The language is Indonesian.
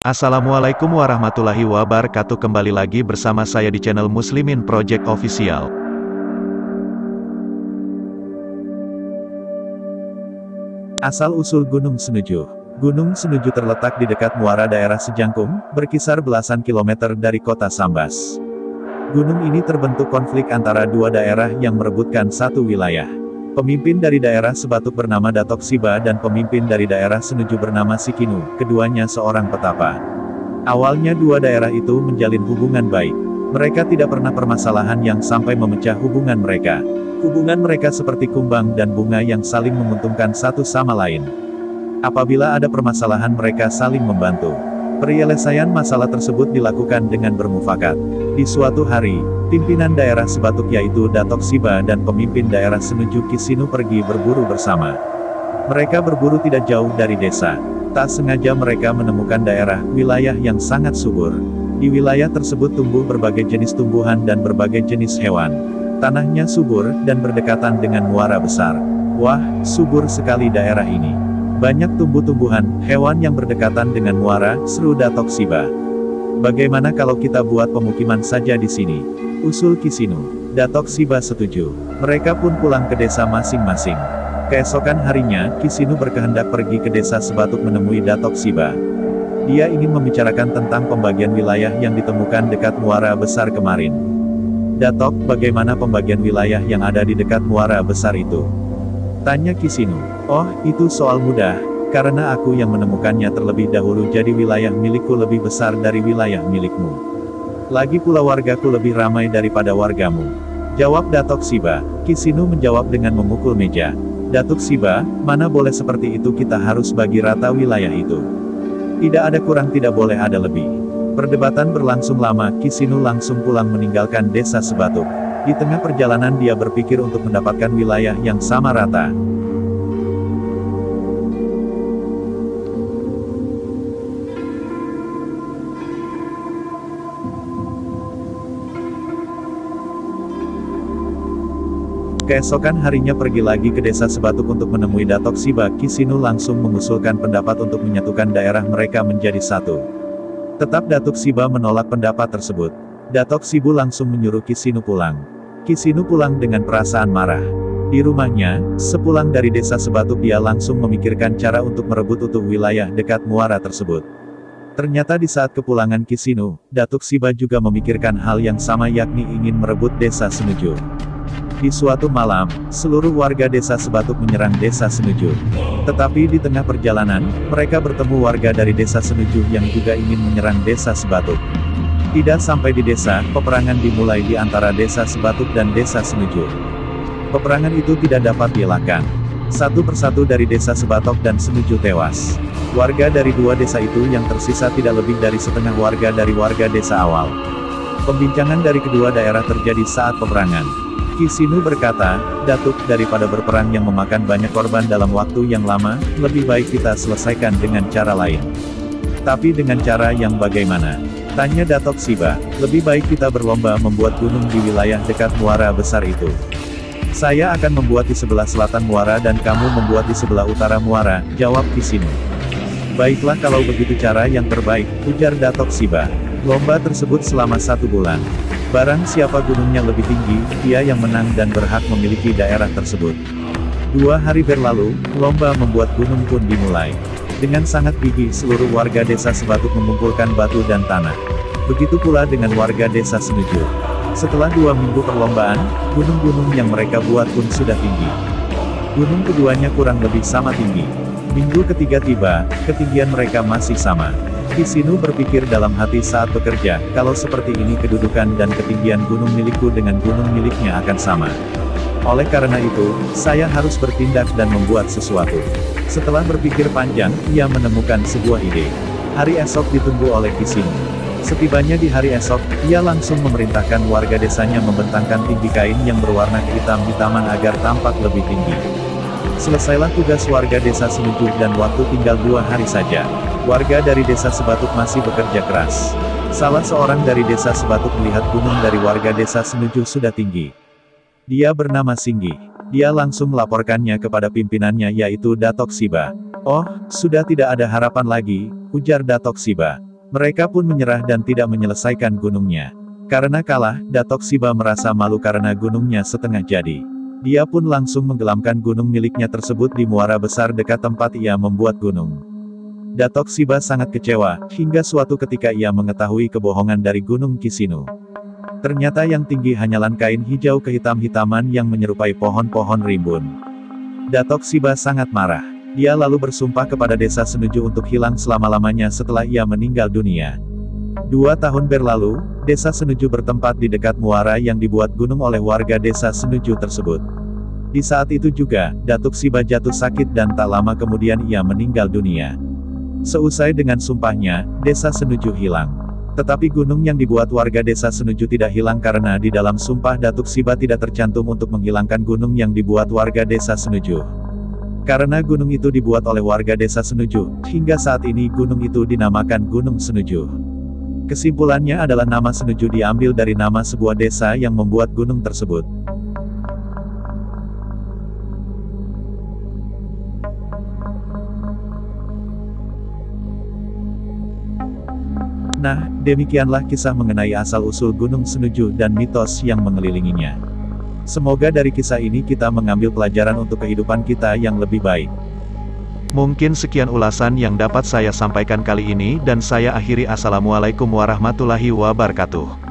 Assalamualaikum warahmatullahi wabarakatuh. Kembali lagi bersama saya di channel Muslimin Project Official. Asal-usul Gunung Senuju. Gunung Senuju terletak di dekat muara daerah Sejangkung, berkisar belasan kilometer dari kota Sambas. Gunung ini terbentuk konflik antara dua daerah yang merebutkan satu wilayah. Pemimpin dari daerah Sebatuk bernama Datok Siba dan pemimpin dari daerah Senuju bernama Sikinu, keduanya seorang petapa. Awalnya dua daerah itu menjalin hubungan baik. Mereka tidak pernah permasalahan yang sampai memecah hubungan mereka. Hubungan mereka seperti kumbang dan bunga yang saling menguntungkan satu sama lain. Apabila ada permasalahan mereka saling membantu. Penyelesaian masalah tersebut dilakukan dengan bermufakat. Di suatu hari, pimpinan daerah Sebatuk yaitu Datok Siba dan pemimpin daerah Senuju Kisinu pergi berburu bersama. Mereka berburu tidak jauh dari desa. Tak sengaja mereka menemukan daerah, wilayah yang sangat subur. Di wilayah tersebut tumbuh berbagai jenis tumbuhan dan berbagai jenis hewan. Tanahnya subur, dan berdekatan dengan muara besar. Wah, subur sekali daerah ini. Banyak tumbuh-tumbuhan, hewan yang berdekatan dengan muara, seru Datok Siba. Bagaimana kalau kita buat pemukiman saja di sini? Usul Kisinu. Datok Siba setuju. Mereka pun pulang ke desa masing-masing. Keesokan harinya, Kisinu berkehendak pergi ke desa Sebatuk menemui Datok Siba. Dia ingin membicarakan tentang pembagian wilayah yang ditemukan dekat muara besar kemarin. Datok, bagaimana pembagian wilayah yang ada di dekat muara besar itu? Tanya Kisinu. Oh, itu soal mudah, karena aku yang menemukannya terlebih dahulu, jadi wilayah milikku lebih besar dari wilayah milikmu. Lagi pula wargaku lebih ramai daripada wargamu. Jawab Datok Siba. Kisinu menjawab dengan memukul meja. Datuk Siba, mana boleh seperti itu, kita harus bagi rata wilayah itu. Tidak ada kurang, tidak boleh ada lebih. Perdebatan berlangsung lama, Kisinu langsung pulang meninggalkan desa Sebatuk. Di tengah perjalanan dia berpikir untuk mendapatkan wilayah yang sama rata. Keesokan harinya pergi lagi ke desa Sebatuk untuk menemui Datok Siba. Kisinu langsung mengusulkan pendapat untuk menyatukan daerah mereka menjadi satu. Tetap Datuk Siba menolak pendapat tersebut. Datok Sibu langsung menyuruh Kisinu pulang. Kisinu pulang dengan perasaan marah. Di rumahnya, sepulang dari desa Sebatuk dia langsung memikirkan cara untuk merebut utuh wilayah dekat muara tersebut. Ternyata di saat kepulangan Kisinu, Datuk Siba juga memikirkan hal yang sama, yakni ingin merebut desa Senuju. Di suatu malam, seluruh warga desa Sebatuk menyerang desa Senuju. Tetapi di tengah perjalanan, mereka bertemu warga dari desa Senuju yang juga ingin menyerang desa Sebatuk. Tidak sampai di desa, peperangan dimulai di antara desa Sebatuk dan desa Senuju. Peperangan itu tidak dapat dielakkan. Satu persatu dari desa Sebatuk dan Senuju tewas. Warga dari dua desa itu yang tersisa tidak lebih dari setengah warga dari warga desa awal. Pembincangan dari kedua daerah terjadi saat peperangan. Kisinu berkata, Datuk, daripada berperang yang memakan banyak korban dalam waktu yang lama, lebih baik kita selesaikan dengan cara lain. Tapi dengan cara yang bagaimana? Tanya Datok Siba. Lebih baik kita berlomba membuat gunung di wilayah dekat muara besar itu. Saya akan membuat di sebelah selatan muara dan kamu membuat di sebelah utara muara, jawab Kisinu. Baiklah kalau begitu cara yang terbaik, ujar Datok Siba. Lomba tersebut selama 1 bulan. Barang siapa gunungnya lebih tinggi, dia yang menang dan berhak memiliki daerah tersebut. 2 hari berlalu, lomba membuat gunung pun dimulai. Dengan sangat gigih seluruh warga desa Sebatuk mengumpulkan batu dan tanah. Begitu pula dengan warga desa Senuju. Setelah 2 minggu perlombaan, gunung-gunung yang mereka buat pun sudah tinggi. Gunung keduanya kurang lebih sama tinggi. Minggu ketiga tiba, ketinggian mereka masih sama. Kisinu berpikir dalam hati saat bekerja, kalau seperti ini kedudukan dan ketinggian gunung milikku dengan gunung miliknya akan sama. Oleh karena itu, saya harus bertindak dan membuat sesuatu. Setelah berpikir panjang, ia menemukan sebuah ide. Hari esok ditunggu oleh Kisinu. Setibanya di hari esok, ia langsung memerintahkan warga desanya membentangkan tinggi kain yang berwarna kehitam-hitaman agar tampak lebih tinggi. Selesailah tugas warga desa Senuju dan waktu tinggal 2 hari saja. Warga dari desa Sebatuk masih bekerja keras. Salah seorang dari desa Sebatuk melihat gunung dari warga desa Senuju sudah tinggi. Dia bernama Singgi. Dia langsung melaporkannya kepada pimpinannya yaitu Datok Siba. Oh, sudah tidak ada harapan lagi, ujar Datok Siba. Mereka pun menyerah dan tidak menyelesaikan gunungnya. Karena kalah, Datuk Shiba merasa malu karena gunungnya setengah jadi. Dia pun langsung menggelamkan gunung miliknya tersebut di muara besar dekat tempat ia membuat gunung. Datuk Shiba sangat kecewa, hingga suatu ketika ia mengetahui kebohongan dari Gunung Kisinu. Ternyata yang tinggi hanyalah kain hijau kehitam-hitaman yang menyerupai pohon-pohon rimbun. Datuk Shiba sangat marah. Dia lalu bersumpah kepada desa Senuju untuk hilang selama-lamanya setelah ia meninggal dunia. 2 tahun berlalu, desa Senuju bertempat di dekat muara yang dibuat gunung oleh warga desa Senuju tersebut. Di saat itu juga, Datuk Shiba jatuh sakit dan tak lama kemudian ia meninggal dunia. Seusai dengan sumpahnya, desa Senuju hilang. Tetapi gunung yang dibuat warga desa Senuju tidak hilang karena di dalam sumpah Datuk Shiba tidak tercantum untuk menghilangkan gunung yang dibuat warga desa Senuju. Karena gunung itu dibuat oleh warga desa Senuju, hingga saat ini gunung itu dinamakan Gunung Senuju. Kesimpulannya adalah nama Senuju diambil dari nama sebuah desa yang membuat gunung tersebut. Nah, demikianlah kisah mengenai asal-usul Gunung Senuju dan mitos yang mengelilinginya. Semoga dari kisah ini kita mengambil pelajaran untuk kehidupan kita yang lebih baik. Mungkin sekian ulasan yang dapat saya sampaikan kali ini dan saya akhiri. Assalamualaikum warahmatullahi wabarakatuh.